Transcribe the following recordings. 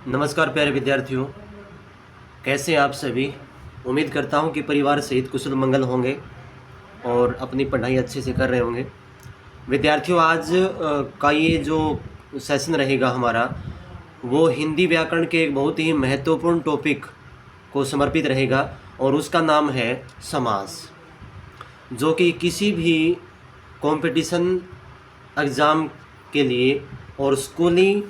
नमस्कार प्यारे विद्यार्थियों, कैसे हैं आप सभी। उम्मीद करता हूं कि परिवार सहित कुशल मंगल होंगे और अपनी पढ़ाई अच्छे से कर रहे होंगे। विद्यार्थियों, आज का ये जो सेशन रहेगा हमारा, वो हिंदी व्याकरण के एक बहुत ही महत्वपूर्ण टॉपिक को समर्पित रहेगा और उसका नाम है समास, जो कि किसी भी कंपटीशन एग्ज़ाम के लिए और स्कूली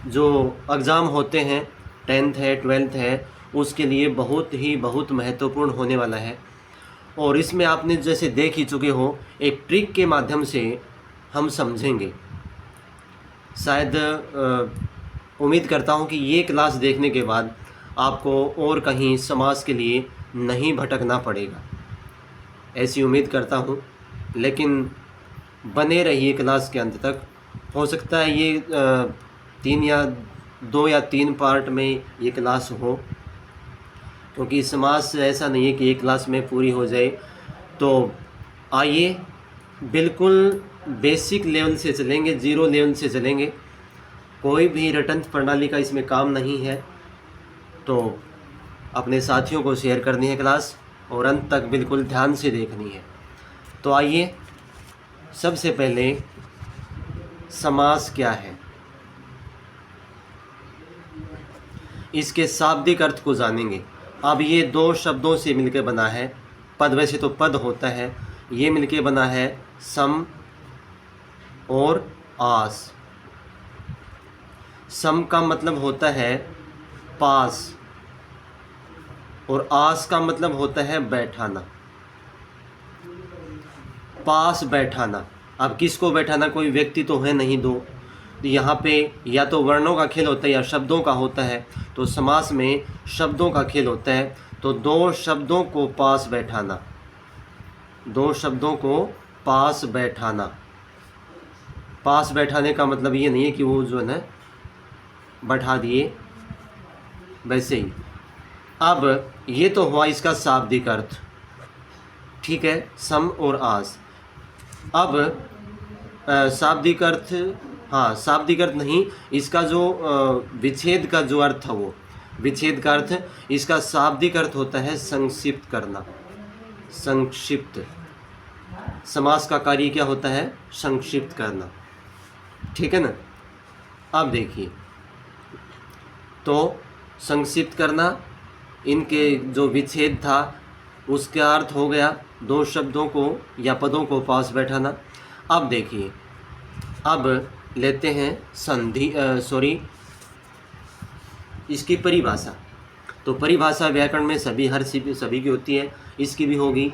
जो एग्ज़ाम होते हैं, 10th है 12th है, उसके लिए बहुत महत्वपूर्ण होने वाला है। और इसमें आपने जैसे देख ही चुके हो, एक ट्रिक के माध्यम से हम समझेंगे। शायद उम्मीद करता हूं कि ये क्लास देखने के बाद आपको और कहीं समास के लिए नहीं भटकना पड़ेगा, ऐसी उम्मीद करता हूं। लेकिन बने रहिए क्लास के अंत तक। हो सकता है ये 2 या 3 पार्ट में ये क्लास हो, क्योंकि समास ऐसा नहीं है कि एक क्लास में पूरी हो जाए। तो आइए बिल्कुल बेसिक लेवल से चलेंगे, ज़ीरो लेवल से चलेंगे। कोई भी रटंत प्रणाली का इसमें काम नहीं है। तो अपने साथियों को शेयर करनी है क्लास और अंत तक बिल्कुल ध्यान से देखनी है। तो आइए, सबसे पहले समास क्या है, इसके शाब्दिक अर्थ को जानेंगे। अब ये 2 शब्दों से मिलकर बना है। पद, वैसे तो पद होता है, ये मिलकर बना है सम और आस। सम का मतलब होता है पास और आस का मतलब होता है बैठाना, पास बैठाना। अब किसको बैठाना, कोई व्यक्ति तो है नहीं दो। यहाँ पे या तो वर्णों का खेल होता है या शब्दों का होता है। तो समास में शब्दों का खेल होता है। तो 2 शब्दों को पास बैठाना, 2 शब्दों को पास बैठाना। पास बैठाने का मतलब ये नहीं है कि वो जो है ना बैठा दिए, वैसे ही। अब ये तो हुआ इसका शाब्दिक अर्थ, ठीक है, सम और आस। अब शाब्दिक अर्थ, हाँ शाब्दिक अर्थ नहीं, इसका जो विच्छेद का जो अर्थ है, वो विच्छेद का अर्थ, इसका शाब्दिक अर्थ होता है संक्षिप्त करना, संक्षिप्त। समास का कार्य क्या होता है, संक्षिप्त करना, ठीक है ना। अब देखिए, तो संक्षिप्त करना, इनके जो विच्छेद था उसका अर्थ हो गया 2 शब्दों को या पदों को पास बैठाना। अब देखिए, अब लेते हैं इसकी परिभाषा। तो परिभाषा व्याकरण में सभी की होती है, इसकी भी होगी।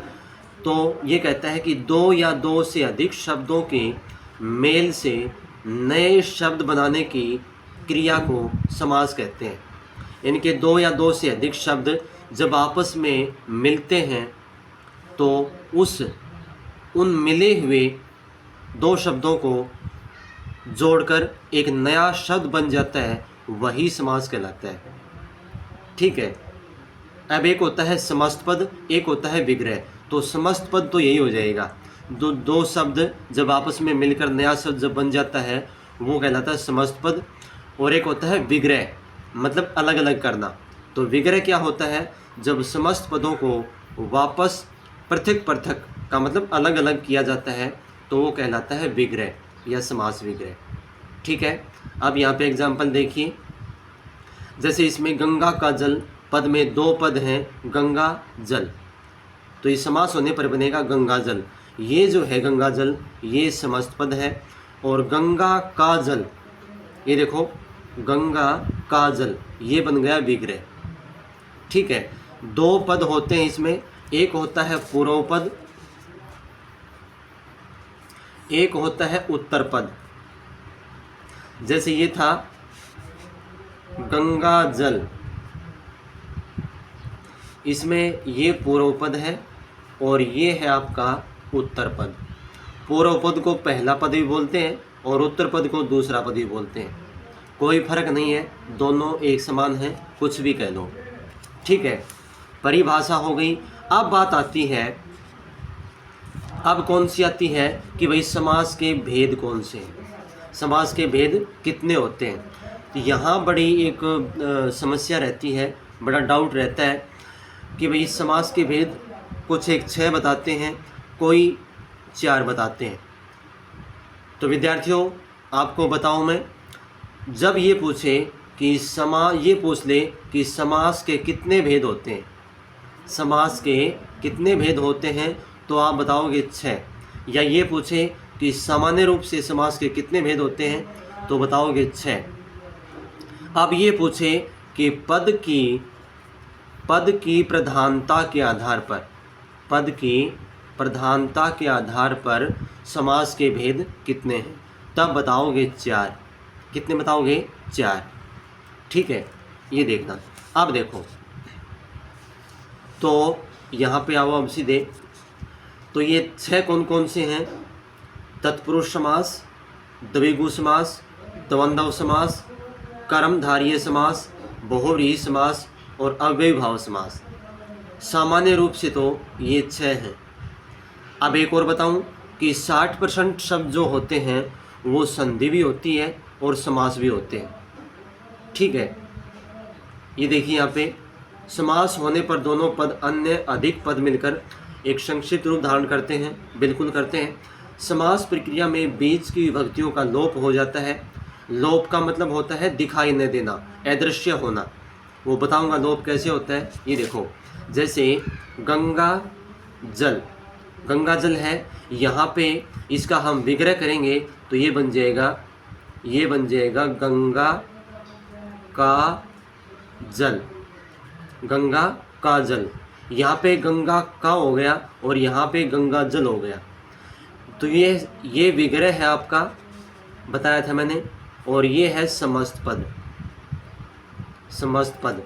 तो ये कहता है कि 2 या 2 से अधिक शब्दों के मेल से नए शब्द बनाने की क्रिया को समास कहते हैं। इनके 2 या 2 से अधिक शब्द जब आपस में मिलते हैं तो उन मिले हुए 2 शब्दों को जोड़कर एक नया शब्द बन जाता है, वही समास कहलाता है, ठीक है। अब एक होता है समस्त पद, एक होता है विग्रह। तो समस्त पद तो यही हो जाएगा, 2 शब्द जब आपस में मिलकर नया शब्द जब बन जाता है वो कहलाता है समस्त पद। और एक होता है विग्रह, मतलब अलग अलग करना। तो विग्रह क्या होता है, जब समस्त पदों को वापस पृथक पृथक का मतलब अलग अलग किया जाता है तो वो कहलाता है विग्रह या समास विग्रह, ठीक है। अब यहाँ पे एग्जाम्पल देखिए, जैसे इसमें गंगा का जल, पद में 2 पद हैं, गंगा जल, तो ये समास होने पर बनेगा गंगा जल। ये जो है गंगा जल, ये समस्त पद है। और गंगा का जल, ये देखो गंगा का जल, ये बन गया विग्रह, ठीक है। 2 पद होते हैं इसमें, एक होता है पूर्व पद, एक होता है उत्तर पद। जैसे ये था गंगा जल, इसमें ये पूर्व पद है और ये है आपका उत्तर पद। पूर्व पद को पहला पद भी बोलते हैं और उत्तर पद को दूसरा पद भी बोलते हैं, कोई फर्क नहीं है, दोनों एक समान हैं, कुछ भी कह लो, ठीक है। परिभाषा हो गई। अब बात आती है, अब कौन सी आती है कि भाई समास के भेद कौन से हैं, समास के भेद कितने होते हैं। तो यहाँ बड़ी एक समस्या रहती है, बड़ा डाउट रहता है कि भाई समास के भेद कुछ एक 6 बताते हैं, कोई 4 बताते हैं। तो विद्यार्थियों आपको बताऊं मैं, जब ये पूछे कि ये पूछ ले कि समास के कितने भेद होते हैं, समास के कितने भेद होते हैं, तो आप बताओगे 6। या ये पूछे कि सामान्य रूप से समास के कितने भेद होते हैं, तो बताओगे 6। अब ये पूछे कि पद की प्रधानता के आधार पर, पद की प्रधानता के आधार पर समास के भेद कितने हैं, तब बताओगे 4। कितने बताओगे? 4। ठीक है, ये देखना। अब देखो, तो यहाँ पे आओ अब सीधे। तो ये 6 कौन कौन से हैं? तत्पुरुष समास, द्विगु समास, द्वंद्व समास, कर्मधारय समास, बहुव्रीहि समास और अव्ययीभाव समास। सामान्य रूप से तो ये 6 हैं। अब एक और बताऊं कि 60% शब्द जो होते हैं वो संधि भी होती है और समास भी होते हैं। ठीक है, ये देखिए यहाँ पे, समास होने पर दोनों पद अन्य अधिक पद मिलकर एक संक्षिप्त रूप धारण करते हैं। बिल्कुल करते हैं। समास प्रक्रिया में बीच की विभक्तियों का लोप हो जाता है। लोप का मतलब होता है दिखाई न देना, अदृश्य होना। वो बताऊंगा लोप कैसे होता है। ये देखो, जैसे गंगा जल, गंगा जल है, यहाँ पे इसका हम विग्रह करेंगे तो ये बन जाएगा गंगा का जल, गंगा का जल। यहाँ पे गंगा का हो गया और यहाँ पे गंगा जल हो गया। तो ये विग्रह है आपका, बताया था मैंने। और ये है समस्त पद, समस्त पद।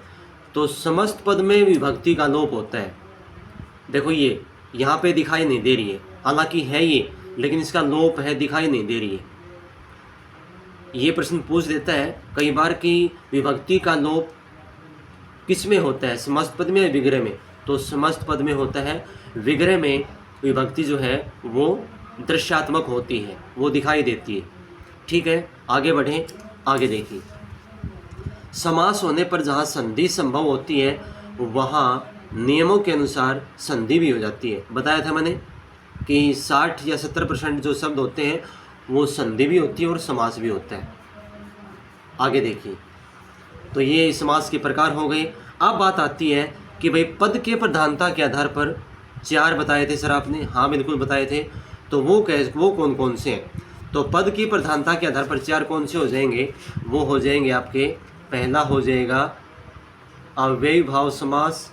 तो समस्त पद में विभक्ति का लोप होता है। देखो ये यहाँ पे दिखाई नहीं दे रही है, हालांकि है ये, लेकिन इसका लोप है, दिखाई नहीं दे रही है। ये प्रश्न पूछ देता है कई बार कि विभक्ति का लोप किस में होता है, समस्त पद में या विग्रह में? तो समस्त पद में होता है। विग्रह में विभक्ति जो है वो दृश्यात्मक होती है, वो दिखाई देती है। ठीक है, आगे बढ़ें। आगे देखिए, समास होने पर जहाँ संधि संभव होती है वहाँ नियमों के अनुसार संधि भी हो जाती है। बताया था मैंने कि 60 या 70% जो शब्द होते हैं वो संधि भी होती है और समास भी होता है। आगे देखिए, तो ये समास के प्रकार हो गए। अब बात आती है कि भाई पद के प्रधानता के आधार पर 4 बताए थे सर आपने। हाँ बिल्कुल बताए थे। तो वो कौन कौन से हैं? तो पद की प्रधानता के आधार पर 4 कौन से हो जाएंगे? वो हो जाएंगे आपके, पहला हो जाएगा अव्ययीभाव समास,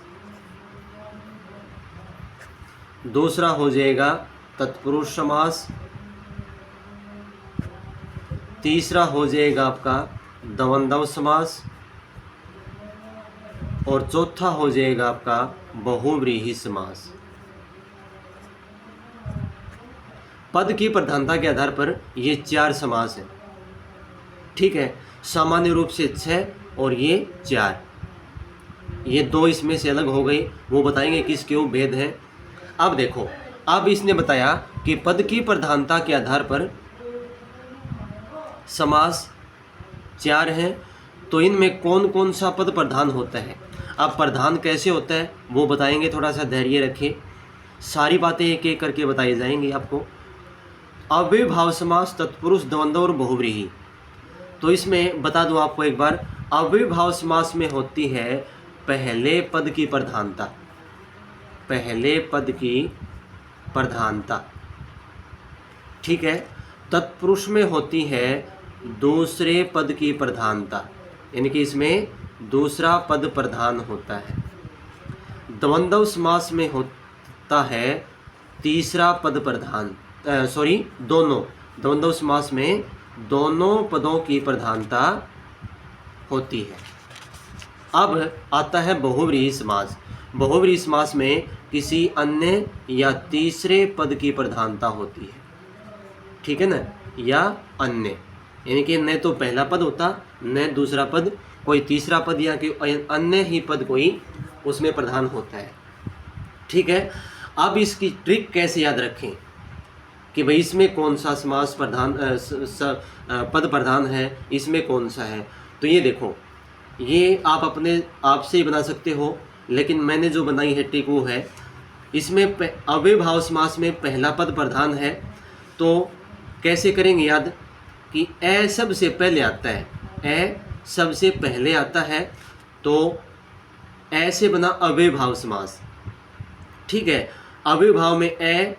दूसरा हो जाएगा तत्पुरुष समास, तीसरा हो जाएगा आपका द्वंद्व समास और चौथा हो जाएगा आपका बहुव्रीहि समास। पद की प्रधानता के आधार पर ये 4 समास हैं। ठीक है, सामान्य रूप से 6 और ये 4, ये 2 इसमें से अलग हो गई, वो बताएंगे किस क्यों भेद है। अब देखो, अब इसने बताया कि पद की प्रधानता के आधार पर समास 4 हैं, तो इनमें कौन कौन सा पद प्रधान होता है। अब प्रधान कैसे होता है वो बताएंगे, थोड़ा सा धैर्य रखें, सारी बातें एक एक करके बताई जाएंगी आपको। अव्ययीभाव समास, तत्पुरुष, द्वंद्व और बहुव्रीहि। तो इसमें बता दूं आपको एक बार, अव्ययीभाव समास में होती है पहले पद की प्रधानता, पहले पद की प्रधानता। ठीक है, तत्पुरुष में होती है दूसरे पद की प्रधानता, यानी कि इसमें दूसरा पद प्रधान होता है। द्वंद्व समास में होता है तीसरा पद प्रधान, दोनों, द्वंद्व समास में दोनों पदों की प्रधानता होती है। अब आता है बहुव्रीहि समास। बहुव्रीहि समास में किसी अन्य या तीसरे पद की प्रधानता होती है। ठीक है ना, या अन्य, यानी कि न तो पहला पद होता, न दूसरा पद, कोई तीसरा पद या कि अन्य ही पद कोई उसमें प्रधान होता है। ठीक है, अब इसकी ट्रिक कैसे याद रखें कि भाई इसमें कौन सा समास प्रधान पद प्रधान है, इसमें कौन सा है। तो ये देखो, ये आप अपने आप से ही बना सकते हो, लेकिन मैंने जो बनाई है ट्रिक वो है, इसमें अव्ययभाव समास में पहला पद प्रधान है। तो कैसे करेंगे याद कि ए सबसे पहले आता है, ए सबसे पहले आता है, तो ऐसे बना अव्ययभाव समास। ठीक है, अव्ययभाव में ए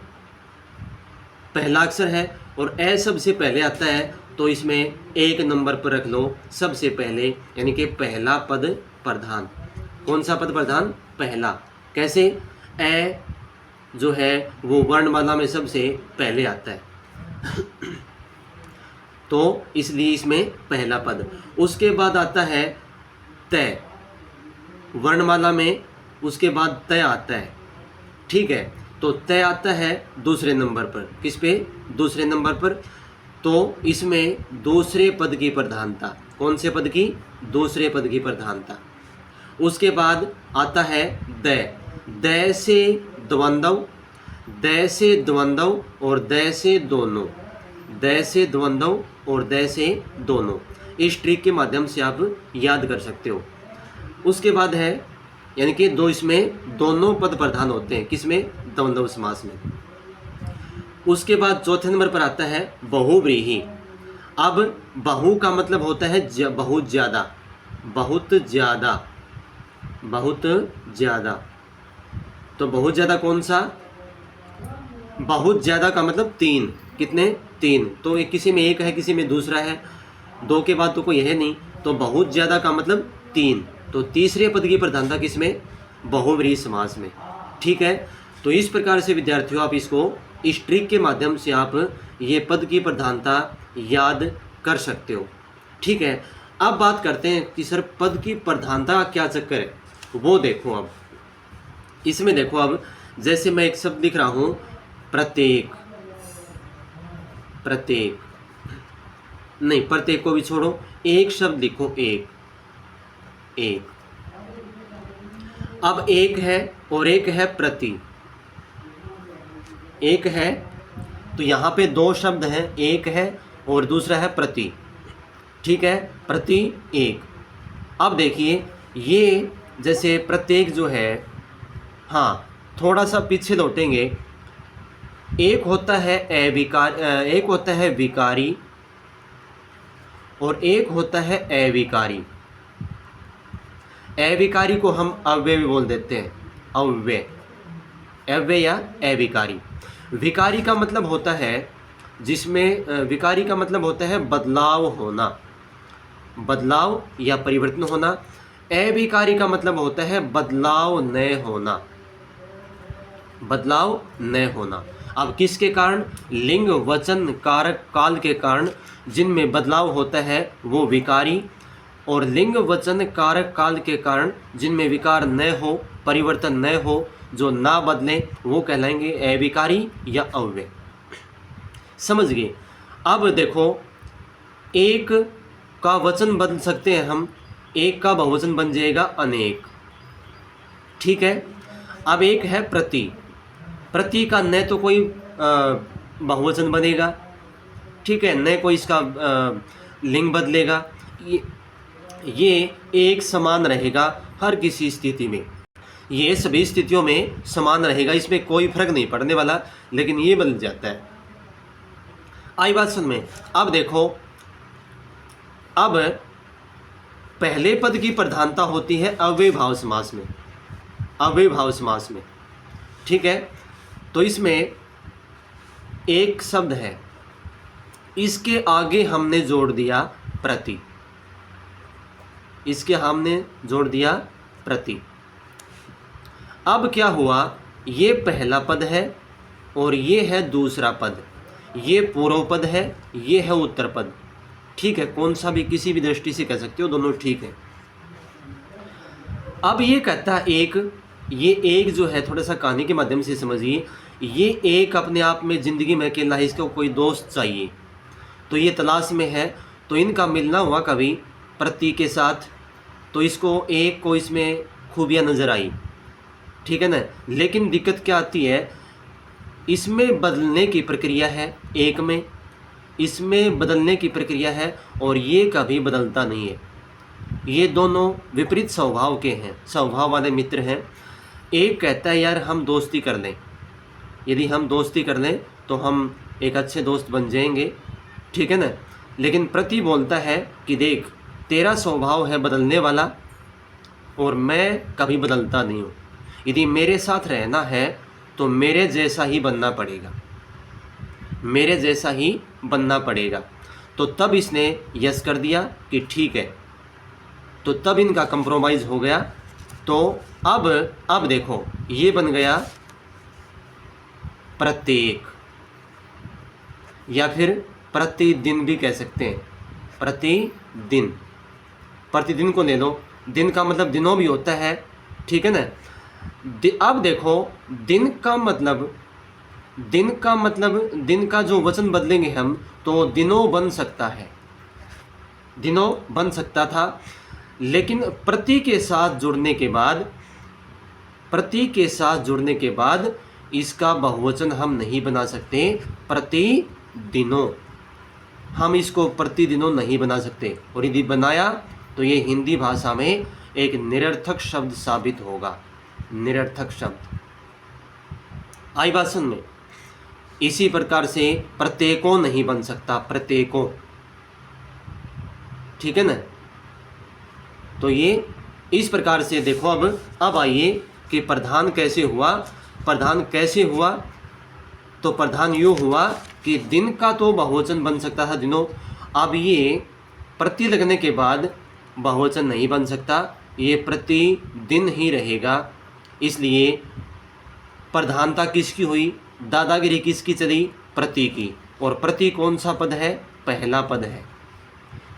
पहला अक्षर है और ए सबसे पहले आता है, तो इसमें एक नंबर पर रख लो सबसे पहले, यानी कि पहला पद प्रधान। कौन सा पद प्रधान? पहला। कैसे? ए जो है वो वर्णमाला में सबसे पहले आता है तो इसलिए इसमें पहला पद। उसके बाद आता है तय, वर्णमाला में उसके बाद तय आता है। ठीक है, तो तय आता है दूसरे नंबर पर। किस पे? दूसरे नंबर पर। तो इसमें दूसरे पद की प्रधानता। कौन से पद की? दूसरे पद की प्रधानता। उसके बाद आता है दै, दै से द्वंद्व, दै से द्वंद्व और दै से दोनों, दै से द्वंद्व और दै से दोनों। इस ट्रिक के माध्यम से आप याद कर सकते हो। उसके बाद है, यानी कि दो, इसमें दोनों पद प्रधान होते हैं। किसमें? द्वंद्व समास में। उसके बाद चौथे नंबर पर आता है बहुव्रीहि। अब बहु का मतलब होता है बहुत ज़्यादा, बहुत ज़्यादा, बहुत ज़्यादा। तो बहुत ज़्यादा कौन सा? बहुत ज़्यादा का मतलब तीन। कितने? तीन। तो एक, किसी में एक है, किसी में दूसरा है, दो के बाद तो कोई है नहीं, तो बहुत ज़्यादा का मतलब तीन। तो तीसरे पद की प्रधानता किसमें? बहुव्रीहि समास में। ठीक है, तो इस प्रकार से विद्यार्थियों आप इसको, इस ट्रिक के माध्यम से आप ये पद की प्रधानता याद कर सकते हो। ठीक है, अब बात करते हैं कि सर पद की प्रधानता का क्या चक्कर है, वो देखो। अब इसमें देखो, अब जैसे मैं एक शब्द लिख रहा हूँ प्रत्येक, प्रत्येक नहीं, प्रत्येक को भी छोड़ो, एक शब्द लिखो, एक, एक। अब एक है और एक है प्रति, एक है, तो यहाँ पे दो शब्द हैं, एक है और दूसरा है प्रति। ठीक है, प्रति एक। अब देखिए, ये जैसे प्रत्येक जो है, हाँ थोड़ा सा पीछे लौटेंगे। एक होता है एक होता है विकारी और एक होता है अविकारी। अविकारी को हम अव्यय भी बोल देते हैं, अव्यय, अव्यय या अविकारी। विकारी का मतलब होता है जिसमें, विकारी का मतलब होता है बदलाव होना, बदलाव या परिवर्तन होना। अविकारी का मतलब होता है बदलाव न होना, बदलाव न होना। अब किसके कारण? लिंग वचन कारक काल के कारण जिनमें बदलाव होता है वो विकारी, और लिंग वचन कारक काल के कारण जिनमें विकार न हो, परिवर्तन न हो, जो ना बदले, वो कहलाएंगे अविकारी या अव्यय। समझ गए? अब देखो, एक का वचन बदल सकते हैं हम, एक का बहुवचन बन जाएगा अनेक। ठीक है, अब एक है प्रति, प्रति का न तो कोई बहुवचन बनेगा, ठीक है, न कोई इसका लिंग बदलेगा। ये एक समान रहेगा हर किसी स्थिति में, ये सभी स्थितियों में समान रहेगा, इसमें कोई फर्क नहीं पड़ने वाला, लेकिन ये बदल जाता है। आई बात समझ में? अब देखो, अब पहले पद की प्रधानता होती है अव्ययभाव समास में, अव्ययभाव समास में। ठीक है, तो इसमें एक शब्द है, इसके आगे हमने जोड़ दिया प्रति, इसके हमने जोड़ दिया प्रति। अब क्या हुआ? ये पहला पद है और ये है दूसरा पद, ये पूर्व पद है, ये है उत्तर पद। ठीक है, कौन सा भी किसी भी दृष्टि से कह सकते हो, दोनों ठीक है। अब ये कहता है एक, ये एक जो है, थोड़ा सा कहानी के माध्यम से समझिए, ये एक अपने आप में ज़िंदगी में अकेला है, इसको कोई दोस्त चाहिए, तो ये तलाश में है। तो इनका मिलना हुआ कभी प्रति के साथ, तो इसको एक को इसमें खूबियाँ नज़र आई। ठीक है ना, लेकिन दिक्कत क्या आती है, इसमें बदलने की प्रक्रिया है, एक में इसमें बदलने की प्रक्रिया है, और ये कभी बदलता नहीं है। ये दोनों विपरीत स्वभाव के हैं, स्वभाव वाले मित्र हैं। एक कहता है यार हम दोस्ती कर लें, यदि हम दोस्ती कर लें तो हम एक अच्छे दोस्त बन जाएंगे, ठीक है ना। लेकिन प्रति बोलता है कि देख तेरा स्वभाव है बदलने वाला और मैं कभी बदलता नहीं हूँ, यदि मेरे साथ रहना है तो मेरे जैसा ही बनना पड़ेगा, मेरे जैसा ही बनना पड़ेगा। तो तब इसने यस कर दिया कि ठीक है, तो तब इनका कंप्रोमाइज़ हो गया। तो अब देखो ये बन गया प्रत्येक, या फिर प्रतिदिन भी कह सकते हैं, प्रतिदिन। प्रतिदिन को ले लो, दिन का मतलब दिनों भी होता है, ठीक है ना। अब देखो दिन का मतलब दिन का जो वचन बदलेंगे हम तो दिनों बन सकता है, दिनों बन सकता था। लेकिन प्रति के साथ जुड़ने के बाद इसका बहुवचन हम नहीं बना सकते, प्रतिदिनों, हम इसको प्रतिदिनों नहीं बना सकते। और यदि बनाया तो ये हिंदी भाषा में एक निरर्थक शब्द साबित होगा, निरर्थक शब्द। आई बात समझ में? इसी प्रकार से प्रत्येकों नहीं बन सकता, प्रत्येकों, ठीक है ना। तो ये इस प्रकार से देखो। अब आइए कि प्रधान कैसे हुआ। प्रधान कैसे हुआ? तो प्रधान यूँ हुआ कि दिन का तो बहुवचन बन सकता था दिनों, अब ये प्रति लगने के बाद बहुवचन नहीं बन सकता, ये प्रतिदिन ही रहेगा। इसलिए प्रधानता किसकी हुई, दादागिरी किसकी चली, प्रति की। और प्रति कौन सा पद है, पहला पद है।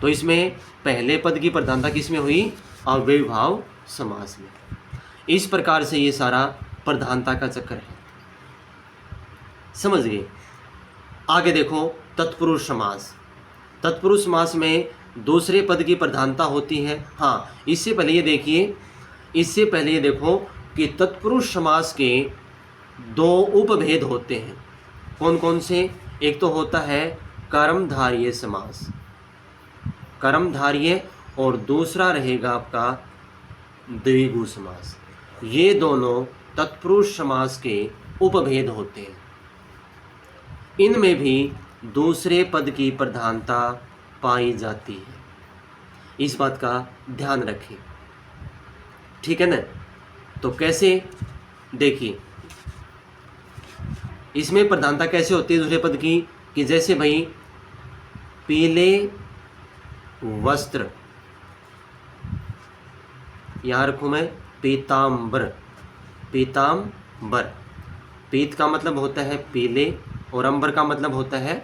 तो इसमें पहले पद की प्रधानता किस में हुई, अव्ययीभाव समास में। इस प्रकार से ये सारा प्रधानता का चक्कर है, समझ गए। आगे देखो तत्पुरुष समास। तत्पुरुष समास में दूसरे पद की प्रधानता होती है। हाँ, इससे पहले ये देखो कि तत्पुरुष समास के दो उपभेद होते हैं। कौन कौन से? एक तो होता है कर्मधारय समास, कर्मधारय, और दूसरा रहेगा आपका द्विगु समास। ये दोनों तत्पुरुष समास के उपभेद होते हैं। इनमें भी दूसरे पद की प्रधानता पाई जाती है, इस बात का ध्यान रखें, ठीक है ना। तो कैसे, देखिए इसमें प्रधानता कैसे होती है दूसरे पद की, कि जैसे भाई पीले वस्त्र, यहाँ रखूँ मैं पीताम्बर, पीताम्बर। पीत का मतलब होता है पीले और अंबर का मतलब होता है,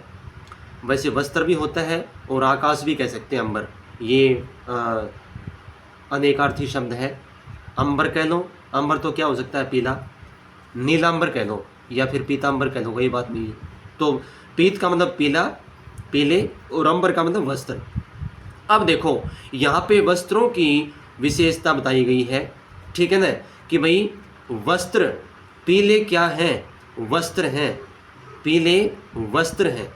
वैसे वस्त्र भी होता है और आकाश भी कह सकते हैं अंबर, ये अनेकार्थी शब्द है। अंबर कह लो, अंबर तो क्या हो सकता है, पीला, नीलांबर कह लो या फिर पीतांबर कह लो, कोई बात नहीं है। तो पीत का मतलब पीला, पीले, और अंबर का मतलब वस्त्र। अब देखो यहाँ पे वस्त्रों की विशेषता बताई गई है, ठीक है ना, कि भाई वस्त्र पीले क्या हैं, वस्त्र हैं, पीले वस्त्र हैं।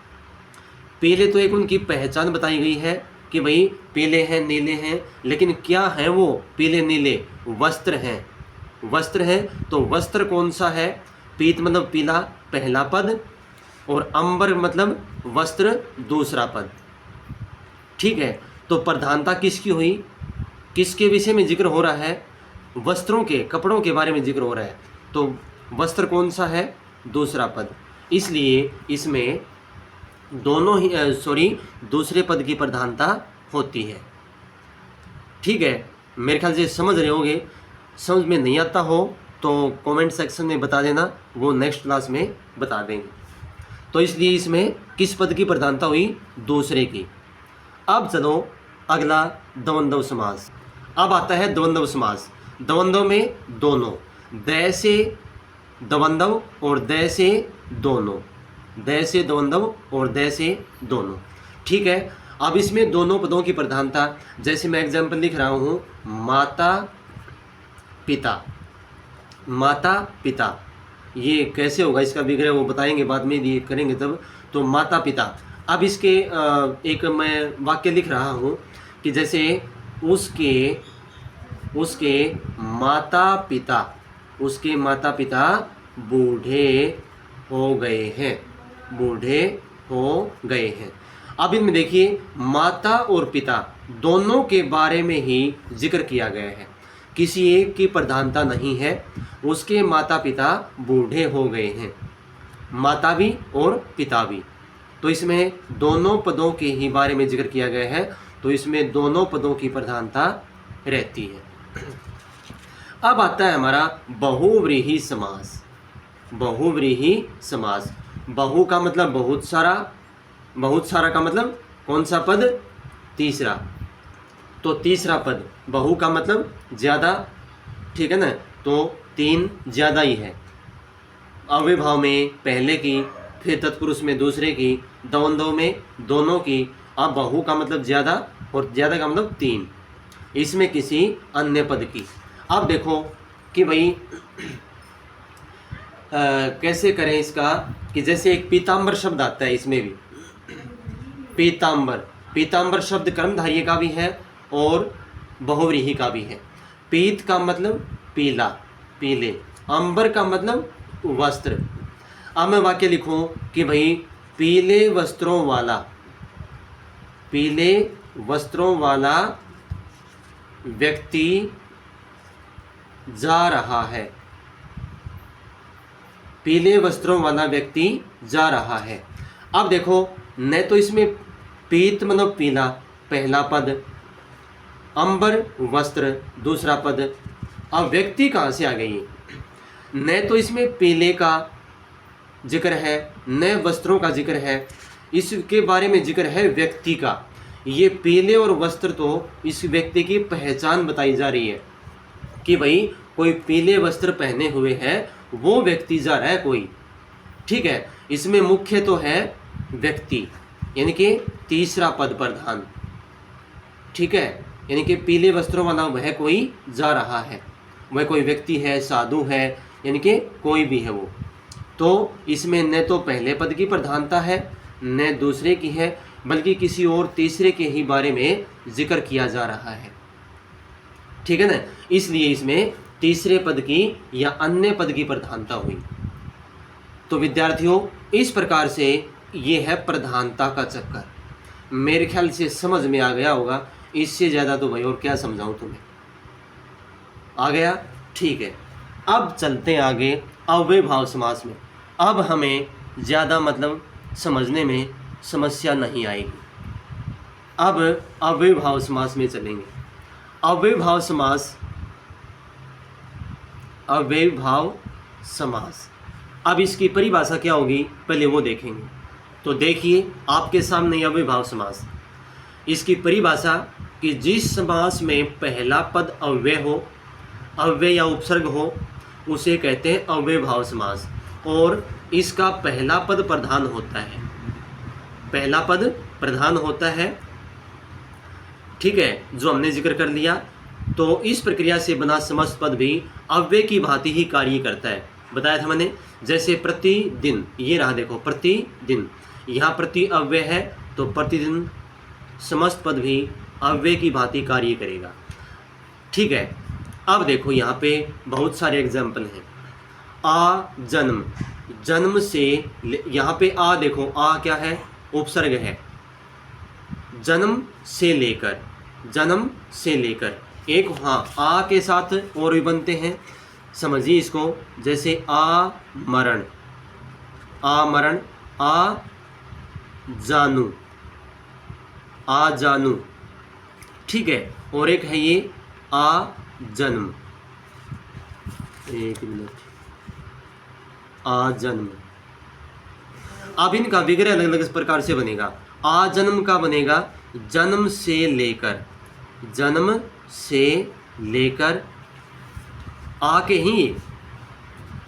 पीले तो एक उनकी पहचान बताई गई है कि भाई पीले हैं, नीले हैं, लेकिन क्या है वो पीले नीले, वस्त्र हैं, वस्त्र हैं। तो वस्त्र कौन सा है, पीत मतलब पीला पहला पद, और अंबर मतलब वस्त्र दूसरा पद, ठीक है। तो प्रधानता किसकी हुई, किसके विषय में जिक्र हो रहा है, वस्त्रों के, कपड़ों के बारे में जिक्र हो रहा है। तो वस्त्र कौन सा है, दूसरा पद, इसलिए इसमें दोनों ही दूसरे पद की प्रधानता होती है, ठीक है। मेरे ख्याल से समझ रहे होंगे। समझ में नहीं आता हो तो कमेंट सेक्शन में बता देना, वो नेक्स्ट क्लास में बता देंगे। तो इसलिए इसमें किस पद की प्रधानता हुई, दूसरे की। अब चलो अगला द्वंद्व समास। अब आता है द्वंद्व समास। द्वंद्व में दोनों, दै से द्वंद्व और दै से दोनों, दै से द्वंद्व और दै से दोनों, ठीक है। अब इसमें दोनों पदों की प्रधानता, जैसे मैं एग्जाम्पल लिख रहा हूँ, माता पिता, माता पिता, ये कैसे होगा, इसका विग्रह वो बताएंगे बाद में, ये करेंगे तब। तो माता पिता। अब इसके एक मैं वाक्य लिख रहा हूँ कि जैसे उसके उसके माता पिता उसके माता पिता बूढ़े हो गए हैं, बूढ़े हो गए हैं। अब इनमें देखिए माता और पिता दोनों के बारे में ही जिक्र किया गया है, किसी एक की प्रधानता नहीं है। उसके माता पिता बूढ़े हो गए हैं, माता भी और पिता भी, तो इसमें दोनों पदों के ही बारे में जिक्र किया गया है, तो इसमें दोनों पदों की प्रधानता रहती है। अब आता है हमारा बहुव्रीहि समास। बहुव्रीहि समास, बहु का मतलब बहुत सारा, बहुत सारा का मतलब कौन सा पद? तीसरा। तो तीसरा पद, बहु का मतलब ज़्यादा, ठीक है ना, तो तीन ज़्यादा ही है। अव्ययभाव में पहले की, फिर तत्पुरुष में दूसरे की, द्वंद्व में दोनों की। अब बहु का मतलब ज़्यादा और ज़्यादा का मतलब तीन, इसमें किसी अन्य पद की। अब देखो कि भाई कैसे करें इसका, कि जैसे एक पीताम्बर शब्द आता है, इसमें भी पीताम्बर, पीताम्बर शब्द कर्मधारय का भी है और बहुव्रीहि का भी है। पीत का मतलब पीला, पीले, अंबर का मतलब वस्त्र। अब मैं वाक्य लिखूं कि भाई पीले वस्त्रों वाला, पीले वस्त्रों वाला व्यक्ति जा रहा है, पीले वस्त्रों वाला व्यक्ति जा रहा है। अब देखो न तो इसमें पीत मतलब पीला पहला पद, अंबर वस्त्र दूसरा पद, अब व्यक्ति कहाँ से आ गई? न तो इसमें पीले का जिक्र है, न वस्त्रों का जिक्र है, इसके बारे में जिक्र है व्यक्ति का। ये पीले और वस्त्र तो इस व्यक्ति की पहचान बताई जा रही है कि भाई कोई पीले वस्त्र पहने हुए है, वो व्यक्ति जा रहा है कोई, ठीक है। इसमें मुख्य तो है व्यक्ति, यानी कि तीसरा पद प्रधान, ठीक है। यानी कि पीले वस्त्रों वाला वह कोई जा रहा है, वह कोई व्यक्ति है, साधु है, यानी कि कोई भी है वो। तो इसमें न तो पहले पद की प्रधानता है, न दूसरे की है, बल्कि किसी और तीसरे के ही बारे में जिक्र किया जा रहा है, ठीक है ना। इसलिए इसमें तीसरे पद की या अन्य पद की प्रधानता हुई। तो विद्यार्थियों इस प्रकार से ये है प्रधानता का चक्कर। मेरे ख्याल से समझ में आ गया होगा, इससे ज़्यादा तो भाई और क्या समझाऊं तुम्हें, आ गया, ठीक है। अब चलते हैं आगे अव्ययभाव समास में। अब हमें ज़्यादा मतलब समझने में समस्या नहीं आएगी। अब अव्ययभाव समास में चलेंगे। अव्ययभाव समास, अव्ययभाव समास, अब इसकी परिभाषा क्या होगी पहले वो देखेंगे। तो देखिए आपके सामने अव्ययभाव समास, इसकी परिभाषा कि जिस समास में पहला पद अव्यय हो, अव्यय या उपसर्ग हो, उसे कहते हैं अव्ययभाव समास, और इसका पहला पद प्रधान होता है, पहला पद प्रधान होता है, ठीक है, जो हमने जिक्र कर लिया। तो इस प्रक्रिया से बना समस्त पद भी अव्यय की भांति ही कार्य करता है, बताया था मैंने। जैसे प्रतिदिन, ये रहा देखो प्रतिदिन, यहाँ प्रति अव्यय है, तो प्रतिदिन समस्त पद भी अव्यय की भांति कार्य करेगा, ठीक है। अब देखो यहाँ पे बहुत सारे एग्जाम्पल हैं। आ जन्म, जन्म से, यहाँ पे आ देखो, आ क्या है? उपसर्ग है। जन्म से लेकर, जन्म से लेकर, एक हाँ आ के साथ और भी बनते हैं, समझिए इसको। जैसे आ मरण, आ मरण, आ जानू, आ जानू, ठीक है। और एक है ये आ जन्म, एक मिनट, आ जन्म। अब इनका विग्रह अलग अलग प्रकार से बनेगा। आ जन्म का बनेगा जन्म से लेकर, जन्म से लेकर, आ के ही।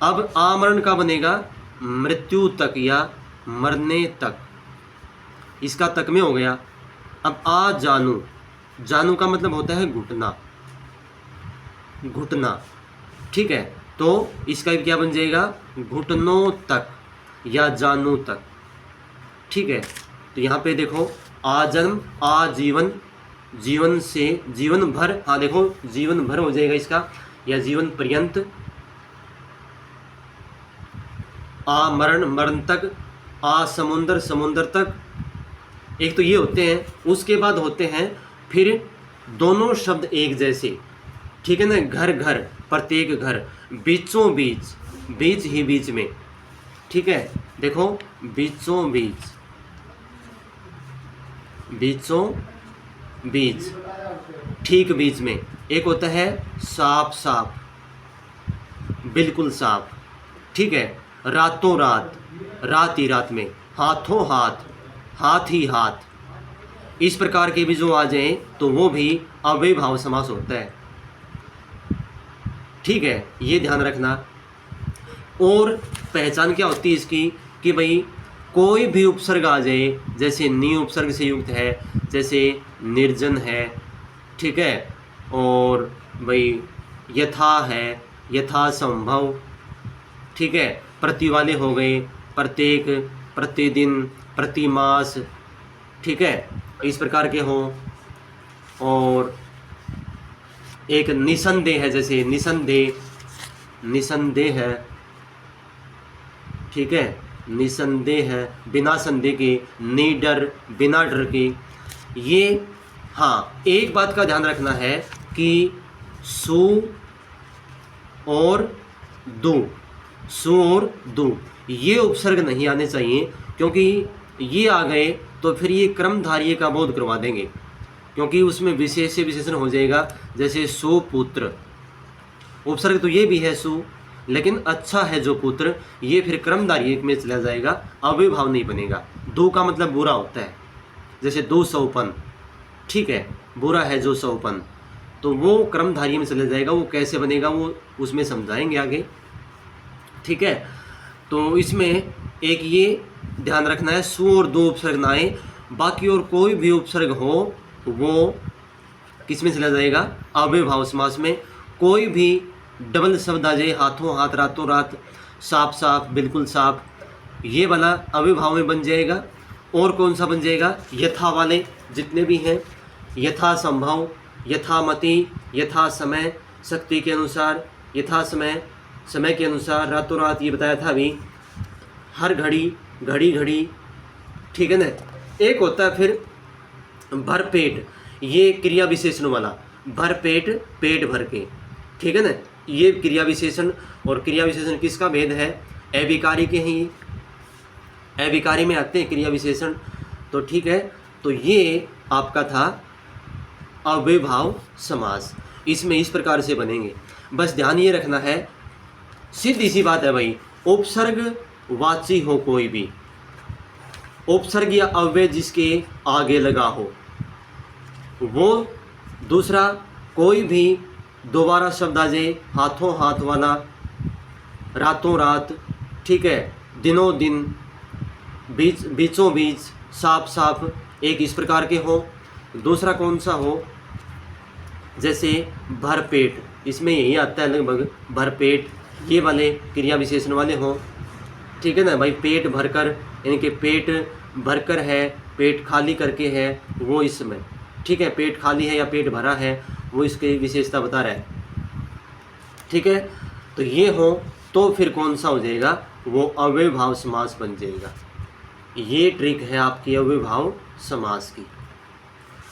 अब आमरण का बनेगा मृत्यु तक या मरने तक, इसका तक में हो गया। अब आ जानू, जानू का मतलब होता है घुटना, घुटना, ठीक है। तो इसका भी क्या बन जाएगा? घुटनों तक या जानू तक, ठीक है। तो यहाँ पे देखो आ जन्म, आ जीवन, जीवन से, जीवन भर, हाँ देखो जीवन भर हो जाएगा इसका, या जीवन पर्यंत, आ मरण मरण तक, आ समुंदर समुंदर तक। एक तो ये होते हैं, उसके बाद होते हैं फिर दोनों शब्द एक जैसे, ठीक है ना, घर घर, प्रत्येक घर, बीचों बीच, बीच ही बीच में, ठीक है, देखो बीचों बीच, बीचों बीच, ठीक बीच में। एक होता है साफ साफ, बिल्कुल साफ, ठीक है, रातों रात, रात ही रात में, हाथों हाथ, हाथ ही हाथ। इस प्रकार के भी जो आ जाए तो वो भी अव्ययभाव समास होता है, ठीक है, ये ध्यान रखना। और पहचान क्या होती है इसकी कि भाई कोई भी उपसर्ग आ जाए, जैसे नी उपसर्ग से युक्त है, जैसे निर्जन है, ठीक है, और भाई यथा है, यथा संभव, ठीक है, प्रति वाले हो गए, प्रत्येक, प्रतिदिन, प्रतिमास, ठीक है, इस प्रकार के हों। और एक निसंदेह है, जैसे निसंदेह, निसंदेह है, ठीक है, निसंदेह है, बिना संदेह के, निडर, बिना डर के। ये हाँ, एक बात का ध्यान रखना है कि सु और दु, सु और दु ये उपसर्ग नहीं आने चाहिए, क्योंकि ये आ गए तो फिर ये क्रमधार्य का बोध करवा देंगे, क्योंकि उसमें विशेष से विशेषण हो जाएगा। जैसे सुपुत्र, उपसर्ग तो ये भी है सु, लेकिन अच्छा है जो पुत्र, ये फिर क्रमधार्य में चला जाएगा, अव्ययभाव नहीं बनेगा। दो का मतलब बुरा होता है, जैसे दो सौपन, ठीक है, बुरा है जो सौपन, तो वो क्रमधार्य में चला जाएगा। वो कैसे बनेगा वो उसमें समझाएंगे आगे, ठीक है। तो इसमें एक ये ध्यान रखना है, सु और दो उपसर्ग ना आए, बाकी और कोई भी उपसर्ग हो वो किस में चला जाएगा, अव्ययभाव समास में। कोई भी डबल शब्द आ जाए, हाथों हाथ, रातों रात, साफ साफ, बिल्कुल साफ, ये वाला अव्ययभाव में बन जाएगा। और कौन सा बन जाएगा, यथा वाले जितने भी हैं, यथा संभव, यथामति, यथा समय, शक्ति के अनुसार, यथा समय, समय के अनुसार, रातों रात, ये बताया था अभी, हर घड़ी, घड़ी घड़ी, ठीक है ना। एक होता है फिर भरपेट, ये क्रिया विशेषण वाला, भरपेट, पेट भर के, ठीक है ना। ये क्रिया विशेषण, और क्रिया विशेषण किसका भेद है, अविकारी के ही, अविकारी में आते हैं क्रिया विशेषण, तो ठीक है। तो ये आपका था अव्ययभाव समास, इसमें इस प्रकार से बनेंगे। बस ध्यान ये रखना है, सीधी सी बात है भाई, उपसर्ग वाची हो कोई भी, उपसर्ग या अव्यय जिसके आगे लगा हो वो, दूसरा कोई भी दोबारा शब्द आ जाए, हाथों हाथ वाला, रातों रात, ठीक है, दिनों दिन, बीच, बीचों बीच, साफ साफ, एक इस प्रकार के हो। दूसरा कौन सा हो, जैसे भरपेट, इसमें यही आता है लगभग, भरपेट, ये वाले क्रिया विशेषण वाले हों, ठीक है ना भाई। पेट भरकर, इनके पेट भरकर है, पेट खाली करके है, वो इसमें, ठीक है, पेट खाली है या पेट भरा है, वो इसकी विशेषता बता रहा है, ठीक है। तो ये हो तो फिर कौन सा हो जाएगा, वो अव्ययभाव समास बन जाएगा। ये ट्रिक है आपकी अव्ययभाव समास की।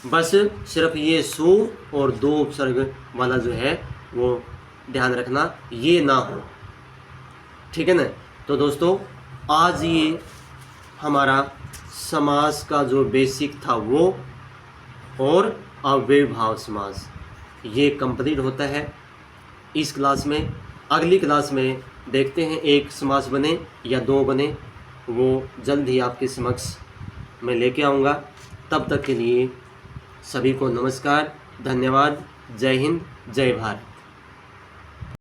बस सिर्फ ये सु और दो उपसर्ग वाला जो है वो ध्यान रखना, ये ना हो, ठीक है ना। तो दोस्तों आज ये हमारा समास का जो बेसिक था वो, और अव्ययभाव समास, ये कंप्लीट होता है इस क्लास में। अगली क्लास में देखते हैं एक समास बने या दो बने, वो जल्द ही आपके समक्ष मैं लेके आऊँगा। तब तक के लिए सभी को नमस्कार, धन्यवाद, जय हिंद, जय भारत।